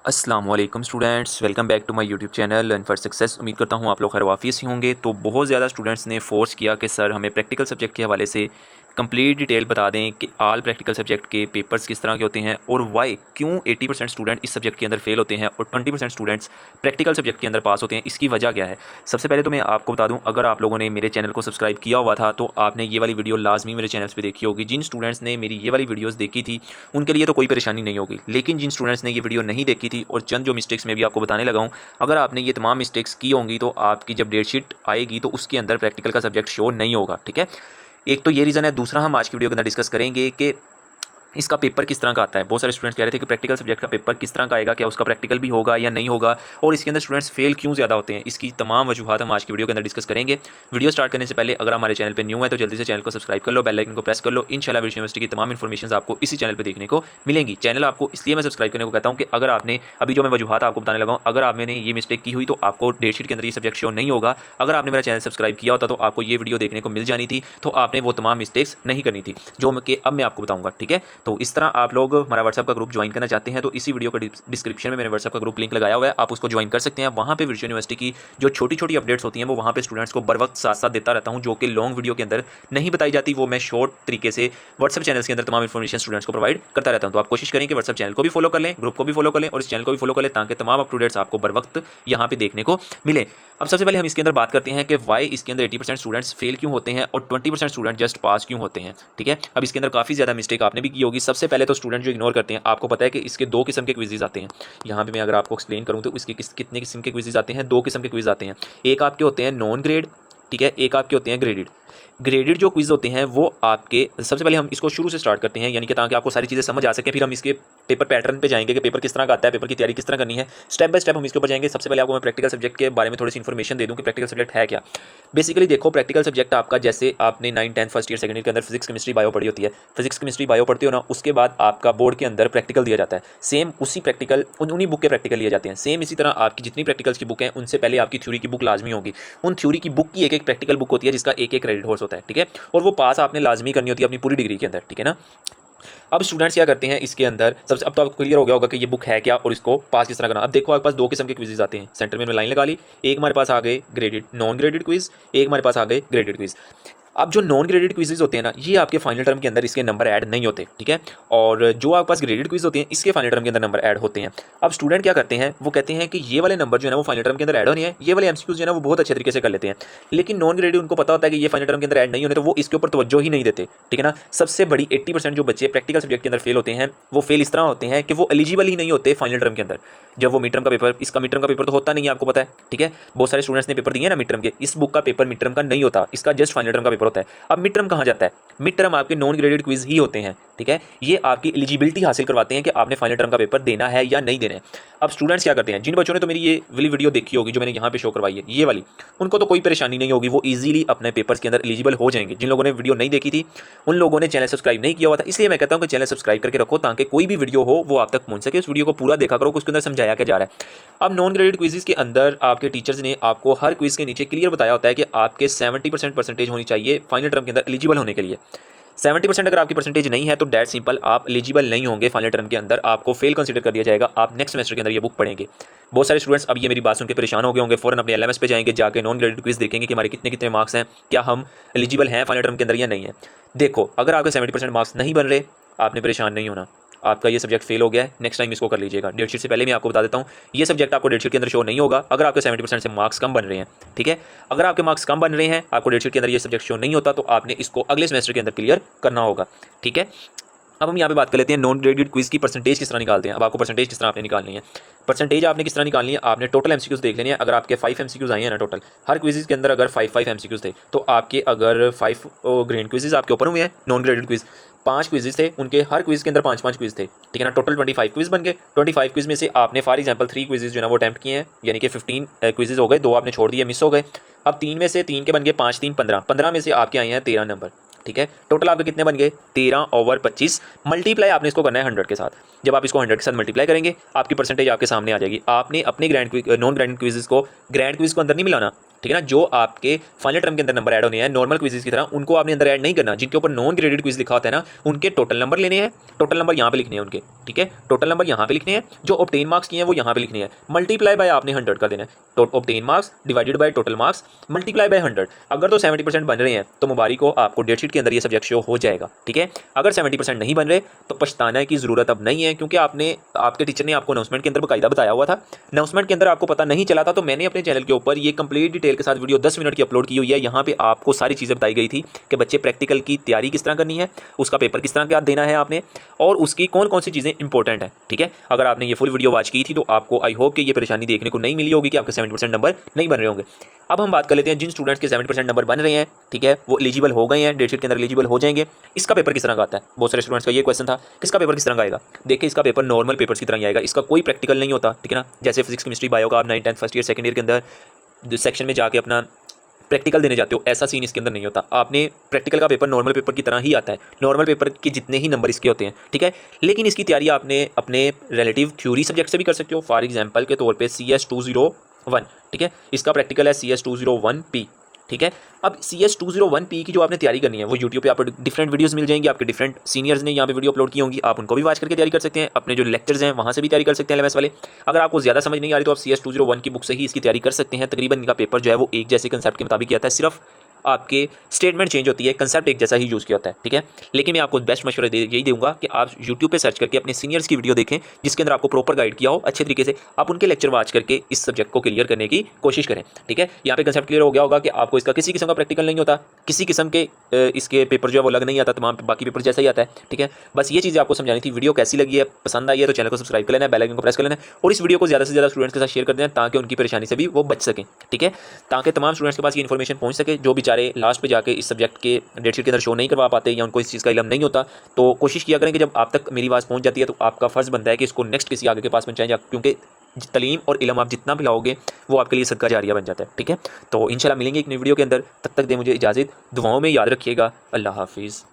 अस्सलाम वालेकुम students, welcome back to my YouTube channel learn for success. उम्मीद करता हूँ आप लोग खैर वाफियस ही होंगे। तो बहुत ज़्यादा स्टूडेंट्स ने फोर्स किया कि सर हमें प्रैक्टिकल सब्जेक्ट के हवाले से कंप्लीट डिटेल बता दें कि ऑल प्रैक्टिकल सब्जेक्ट के पेपर्स किस तरह के होते हैं और वाई क्यों 80% स्टूडेंट इस सब्जेक्ट के अंदर फेल होते हैं और 20% स्टूडेंट्स प्रैक्टिकल सब्जेक्ट के अंदर पास होते हैं। इसकी वजह क्या है? सबसे पहले तो मैं आपको बता दूं, अगर आप लोगों ने मेरे चैनल को सब्सक्राइब किया हुआ था तो आपने ये वाली वीडियो लाजमी मेरे चैनल पर देखी होगी। जिन स्टूडेंट्स ने मेरी ये वाली वीडियोज़ देखी थी उनके लिए तो कोई परेशानी नहीं होगी, लेकिन जिन स्टूडेंट्स ने ये वीडियो नहीं देखी थी और चंद जो मिस्टेक्स मैं भी आपको बताने लगा हूँ, अगर आपने ये तमाम मिस्टेक्स की होंगी तो आपकी जब डेट शीट आएगी तो उसके अंदर प्रैक्टिकल का सब्जेक्ट शो नहीं होगा। ठीक है, एक तो ये रीज़न है। दूसरा, हम आज की वीडियो के अंदर डिस्कस करेंगे कि इसका पेपर किस तरह का आता है। बहुत सारे स्टूडेंट्स कह रहे थे कि प्रैक्टिकल सब्जेक्ट का पेपर किस तरह का आएगा, क्या उसका प्रैक्टिकल भी होगा या नहीं होगा, और इसके अंदर स्टूडेंट्स फेल क्यों ज़्यादा होते हैं। इसकी तमाम वजूहत हम आज की वीडियो के अंदर डिस्कस करेंगे। वीडियो स्टार्ट करने से पहले अगर हमारे चैनल पर न्यू है तो जल्दी से चैनल को सब्सक्राइब कर लो, बेल आइकन को प्रेस कर लो। इंशाल्लाह विजय यूनिवर्सिटी की तमाम इन्फॉर्मेशन आपको इसी चैनल पर देखने को मिलेंगी। चैनल आपको इसलिए मैं सब्सक्राइब करने को कहता हूँ कि अगर आपने अभी जो मैं वजूहत आपको बताने लगा हूँ, अगर आप मैंने ये मिस्टेक की हुई तो आपको डेट शीट के अंदर ये सब्जेक्ट शो नहीं होगा। अगर आपने मेरा चैनल सब्सक्राइब किया होता तो आपको ये वीडियो देखने को मिल जानी थी, तो आपने वो तमाम मिस्टेक्स नहीं करनी थी जो अब मैं आपको बताऊँगा। ठीक है, तो इस तरह आप लोग हमारा व्हाट्सएप का ग्रुप ज्वाइन करना चाहते हैं तो इसी वीडियो का डिस्क्रिप्शन में मैंने व्हाट्सएप का ग्रुप लिंक लगाया हुआ है, आप उसको ज्वाइन कर सकते हैं। वहाँ पे विजय यूनिवर्सिटी की जो छोटी छोटी अपडेट्स होती हैं वो वहाँ पे स्टूडेंट्स को बर वक्त साथ साथ देता रहता हूँ, जो कि लॉन्ग वीडियो के अंदर नहीं बताई जाती, वो मैं शॉर्ट तरीके से व्हाट्सएप चैनल के अंदर तमाम इन्फॉर्मेशन स्टूडेंट्स को प्रोवाइड करता रहता हूँ। तो आप कोशिश करें कि व्हाट्सएप चैनल को भी फॉलो कर लें, ग्रुप को भी फॉलो कर लें और इस चैनल को भी फॉलो कर लें, ताकि तमाम अप टू डेट्स आपको बर वक्त यहाँ पे देखने को मिले। अब सबसे पहले हम इसके अंदर बात करते हैं कि वाई इसके अंदर 80% स्टूडेंट्स फेल क्यों होते हैं और 20% स्टूडेंट जस्ट पास क्यों होते हैं। ठीक है, अब इसके अंदर काफ़ी ज़्यादा मिस्टेक आपने भी की होगी। सबसे पहले तो स्टूडेंट जो इग्नोर करते हैं, आपको पता है कि इसके दो किस्म के क्विज़ेज आते हैं। यहाँ पे मैं अगर आपको एक्सप्लेन करूँ तो इसके कितने किस्म के क्विज़ेज आते हैं? दो किस्म के क्विज़ आते हैं। एक आपके होते हैं नॉन ग्रेड, ठीक है, एक आपके होते हैं ग्रेडेड। ग्रेडेड जो क्विज होते हैं वो आपके, सबसे पहले हम इसको शुरू से स्टार्ट करते हैं, यानी कि ताकि आपको सारी चीज़ें समझ आ सके, फिर हम इसके पेपर पैटर्न पे जाएंगे कि पेपर किस तरह का आता है, पेपर की तैयारी किस तरह करनी है। स्टेप बाय स्टेप हम इसके ऊपर जाएंगे। सबसे पहले आपको मैं प्रैक्टिकल सब्जेक्ट के बारे में थोड़ी सी इन्फॉर्मेशन दे दूं कि प्रैक्टिकल सब्जेक्ट है क्या। बेसिकली देखो, प्रैक्टिकल सब्जेक्ट आपका, जैसे आपने 9, 10 फर्स्ट ईयर सेकंड ईयर के अंदर फिजिक्स केमिस्ट्री बायो पढ़ी होती है, फिजिक्स केमिस्ट्री बायो पढ़ते हो ना, उसके बाद आपका बोर्ड के अंदर प्रैक्टिकल दिया जाता है। सेम उसी प्रैक्टिकल उन्हीं बुक के प्रैक्टिकल लिए जाते हैं। सेम इसी तरह आपकी जितनी प्रैक्टिकल्स की बुक है उनसे पहले आपकी थ्योरी की बुक लाजमी होगी। उन थ्योरी की बुक की एक एक प्रैक्टिकल बुक होती है जिसका एक एक क्रेडिट कोर्स होता है। ठीक है, और वो पास आपने लाजमी करनी होती है अपनी पूरी डिग्री के अंदर। ठीक है ना। अब स्टूडेंट्स क्या करते हैं इसके अंदर, सबसे अब तो आपको क्लियर हो गया होगा कि ये बुक है क्या और इसको पास किस तरह करना। अब देखो, आपके पास दो किस्म के क्विजेज आते हैं। सेंटर में लाइन लगा ली, एक हमारे पास आ गए ग्रेडेड नॉन ग्रेडेड क्विज, एक हमारे पास आ गए ग्रेडेड क्विज। अब जो नॉन ग्रेडेड क्विजेज होते हैं ना, ये आपके फाइनल टर्म के अंदर इसके नंबर ऐड नहीं होते। ठीक है, और जो आपके पास ग्रेडेड क्विज होते हैं इसके फाइनल टर्म के अंदर नंबर ऐड होते हैं। अब स्टूडेंट क्या करते हैं, वो कहते हैं कि ये वाले नंबर जो है ना वो फाइनल टर्म के अंदर ऐड होने हैं, ये वाले एमसीक्यूज जो है ना वो बहुत अच्छे तरीके से कर लेते हैं। लेकिन नॉन ग्रेडेड उनको पता होता है कि ये फाइनल टर्म के अंदर ऐड नहीं होने, तो वो इसके ऊपर तवज्जो ही नहीं देते। ठीक है ना। सबसे बड़ी 80% जो बच्चे प्रैक्टिकल सब्जेक्ट के अंदर फेल होते हैं वो फेल इस तरह होते हैं कि वो एलिजिबल ही नहीं होते फाइनल टर्म के अंदर। जब वो मिड टर्म का पेपर, इसका मिड टर्म का पेपर तो होता नहीं है, आपको पता है। ठीक है, बहुत सारे स्टूडेंट्स ने पेपर दिए ना मिड टर्म के, इस बुक का पेपर मिड टर्म का नहीं होता, इसका जस्ट फाइनल टर्म का पेपर होता है। अब मिड टर्म कहाँ जाता है? मिड टर्म आपके नॉन ग्रेडेड क्विज ही होते हैं। ठीक है, ये आपकी एलिजिबिलिटी हासिल करवाते हैं कि आपने फाइनल टर्म का पेपर देना है या नहीं देना है। अब स्टूडेंट्स क्या करते हैं, जिन बच्चों ने तो मेरी ये वाली वीडियो देखी होगी जो मैंने यहाँ पे शो करवाई है, ये वाली, उनको तो कोई परेशानी नहीं होगी, वो इजीली अपने पेपर्स के अंदर एलिजिबल हो जाएंगे। जिन लोगों ने वीडियो नहीं देखी थी उन लोगों ने चैनल सब्सक्राइब नहीं किया हुआ था, इसलिए मैं कहता हूँ कि चैनल सब्सक्राइब करके रखो ताकि कोई भी वीडियो हो वो आप तक पहुंच सके। उस वीडियो को पूरा देखा करो, उसके अंदर समझाया क्या जा रहा है। अब नॉन ग्रेडेड क्विजेज के अंदर आपके टीचर्स ने आपको हर क्विज के नीचे क्लियर बताया होता है कि आपके 70% परसेंटेज होनी चाहिए फाइनल टर्म के अंदर एलिजिबल होने के लिए। 70% अगर आपकी परसेंटेज नहीं है तो डेट सिंपल आप एलिजिबल नहीं होंगे फाइनल टर्म के अंदर, आपको फेल कंसीडर कर दिया जाएगा। आप नेक्स्ट सेमेस्टर के अंदर ये बुक पढ़ेंगे। बहुत सारे स्टूडेंट्स अब ये मेरी बात सुन के परेशान हो गए होंगे, फौरन अपने एलएमएस पे जाएंगे, जाके नॉन ग्रेडेड क्विज देखेंगे कि हमारे कितने कितने मार्क्स हैं, क्या हम एलिजिबल हैं फाइनल टर्म के अंदर या नहीं है। देखो, अगर आपके 70% मार्क्स नहीं बन रहे, आपने परेशान नहीं होना, आपका ये सब्जेक्ट फेल हो गया है, नेक्स्ट टाइम इसको कर लीजिएगा। डेट शीट से पहले मैं आपको बता देता हूँ, ये सब्जेक्ट आपको डेट शीट के अंदर शो नहीं होगा अगर आपके 70% से मार्क्स कम बन रहे हैं। ठीक है, अगर आपके मार्क्स कम बन रहे हैं, आपको डेट शीट के अंदर ये सब्जेक्ट शो नहीं होता, तो आपने इसको अगले सेमेस्टर के अंदर क्लियर करना होगा। ठीक है, अब हम यहाँ पे बात कर लेते हैं नॉन ग्रेडेड क्विज की परसेंटेज किस तरह निकालते हैं। अब आपको परसेंटेज किस तरह आपने निकालनी है, परसेंटेज आपने किस तरह निकालनी है, आपने टोटल एमसीक्यूज देख लेने हैं। अगर आपके 5 एमसीक्यूज आए हैं ना टोटल, हर क्विज़ के अंदर अगर 5 एमसीक्यूज थे, तो आपके अगर 5 ग्रेड क्विज़ आपके ऊपर हुए हैं, नॉन ग्रेडेड क्विज़ 5 क्विज़ थे, उनके हर क्विज़ के अंदर 5-5 क्विज़ थे। ठीक है ना, टोटल 25 क्विज़ बन गए। 25 क्विज़ में से आपने फॉर एग्जाम्पल 3 क्विज़ जो है ना वो अटैम्प्ट किए हैं, यानी कि 15 क्विज़ हो गए, 2 आपने छोड़ दिए, मिस हो गए। अब 3 में से 3 के बन गए 5, 3 15, 15 में से आपके आए हैं 13 नंबर। ठीक है, टोटल आपके कितने बन गए 13/25। मल्टीप्लाई आपने इसको करना है 100 के साथ। जब आप इसको 100 के साथ मल्टीप्लाई करेंगे, आपकी परसेंटेज आपके सामने आ जाएगी। आपने अपने नॉन ग्रैंड क्विज़ को ग्रैंड क्विज़ को अंदर नहीं मिलाना, ठीक है ना। जो आपके फाइनल टर्म के अंदर नंबर ऐड होने हैं नॉर्मल क्विज़ की तरह, उनको आपने अंदर ऐड नहीं करना। जिनके ऊपर नॉन ग्रेडेड क्विज लिखा होता है ना, उनके टोटल नंबर लेने हैं, टोटल नंबर यहाँ पे लिखने हैं उनके, ठीक है। टोटल नंबर यहाँ पे लिखने हैं, जो ऑब्टेन मार्क्स किए हैं वो यहाँ पे लिखने हैं, मल्टीप्लाई बाय आपने 100 कर देना है। तो obtain marks divided by total marks multiply by 100। अगर तो 70% बन रहे हैं तो मुबारक हो, आपको डेटशीट के अंदर ये सब्जेक्ट शो हो जाएगा, ठीक है। अगर 70% नहीं बन रहे तो पछताने की ज़रूरत अब नहीं है, क्योंकि आपके टीचर ने आपको अनाउंसमेंट के अंदर बाकायदा बताया हुआ था। अनाउंसमेंट के अंदर आपको पता नहीं चला था, तो मैंने अपने चैनल के ऊपर ये कंप्लीट डिटेल के साथ वीडियो 10 मिनट की अपलोड की हुई है। यहाँ पे आपको सारी चीज़ें बताई गई थी कि बच्चे प्रैक्टिकल की तैयारी किस तरह करनी है, उसका पेपर किस तरह का देना है आपने, और उसकी कौन कौन सी चीज़ें इंपॉर्टेंट है, ठीक है। अगर आपने ये फुल वीडियो वॉच की थी तो आपको आई होप कि ये परेशानी देखने को नहीं मिली होगी कि आपके 70% नंबर नहीं बन रहे होंगे। अब हम बात कर लेते हैं जिन स्टूडेंट्स के 70% नंबर बन रहे हैं, ठीक है, वो एलिजिबल हो गए हैं, डेटशीट के अंदर एलिजिबल हो जाएंगे। इसका पेपर किस तरह का आता है, बहुत सारे स्टूडेंट्स का ये क्वेश्चन था, किसका पेपर किस तरह का आएगा। देखिए, इसका पेपर नॉर्मल पेपर्स की तरह ही आएगा, इसका कोई प्रैक्टिकल नहीं होता, ठीक है ना। जैसे फिजिक्स केमिस्ट्री बायो का आप 9th 10th first year second year के अंदर सेक्शन में जाके अपना प्रैक्टिकल देने जाते हो, ऐसा सीन इसके अंदर नहीं होता। आपने प्रैक्टिकल का पेपर नॉर्मल पेपर की तरह ही आता है, नॉर्मल पेपर के जितने ही नंबर इसके होते हैं, ठीक है। लेकिन इसकी तैयारी आपने अपने रिलेटिव थ्योरी सब्जेक्ट से भी कर सकते हो। फॉर एग्जांपल के तौर पे CS 201, ठीक है, इसका प्रैक्टिकल है CS 201P, ठीक है। अब CS 201P की जो आपने तैयारी करनी है वो यूट्यूब पे आपको डिफरेंट वीडियोस मिल जाएंगी, आपके डिफरेंट सीनियर्स ने यहाँ पे वीडियो अपलोड की होंगी, आप उनको भी वॉच करके तैयारी कर सकते हैं। अपने जो लेक्चर्स हैं वहाँ से भी तैयारी कर सकते हैं LMS वाले। अगर आपको ज़्यादा समझ नहीं आ रही तो आप CS 201 की बुक से ही इसकी तैयारी कर सकते हैं। तकरीबन इनका पेपर जो है वो एक जैसे कंसेप्ट के मुताबिक किया था, सिर्फ आपके स्टेटमेंट चेंज होती है, कंसेप्ट एक जैसा ही यूज़ किया होता है, ठीक है। लेकिन मैं आपको बेस्ट मशवरा यही दूंगा कि आप यूट्यूब पे सर्च करके अपने सीनियर्स की वीडियो देखें, जिसके अंदर आपको प्रॉपर गाइड किया हो अच्छे तरीके से। आप उनके लेक्चर वॉच करके इस सब्जेक्ट को क्लियर करने की कोशिश करें, ठीक है। यहाँ पे कंसेप्ट क्लियर हो गया होगा कि आपको इसका किसी किस्म का प्रैक्टिकल नहीं होता, किसी किस्म के इसके पेपर जो है वो लग नहीं आता, तमाम बाकी पेपर जैसा ही आता है, ठीक है। बस ये चीज़ें आपको समझानी थी। वीडियो कैसी लगी है, पसंद आई है तो चैनल को सब्सक्राइब कर लेना है, बेल आइकन को प्रेस कर लेना है, और इस वीडियो को ज़्यादा से ज़्यादा स्टूडेंट्स के साथ शेयर कर देना, ताकि उनकी परेशानी से भी वो बच सकें, ठीक है। ताकि तमाम स्टूडेंट्स के पास ये इन्फॉर्मेशन पहुँच सके जो बेचारे लास्ट पे जाके इस सब्जेक्ट के डेटशीट के अंदर शो नहीं करवा पाते या उनको इस चीज़ का इल्म नहीं होता। तो कोशिश किया करें कि जब आप तक मेरी आवाज़ पहुंच जाती है तो आपका फ़र्ज़ बनता है कि इसको नेक्स्ट किसी आगे के पास पहुंचाएं, क्योंकि तलीम और इल्म आप जितना फैलाओगे वो आपके लिए सदका जारिया बन जाता है, ठीक है। तो इंशाल्लाह मिलेंगे एक नई वीडियो के अंदर, तब तक दे मुझे इजाज़त, दुआओं में याद रखिएगा। अल्लाह हाफिज़।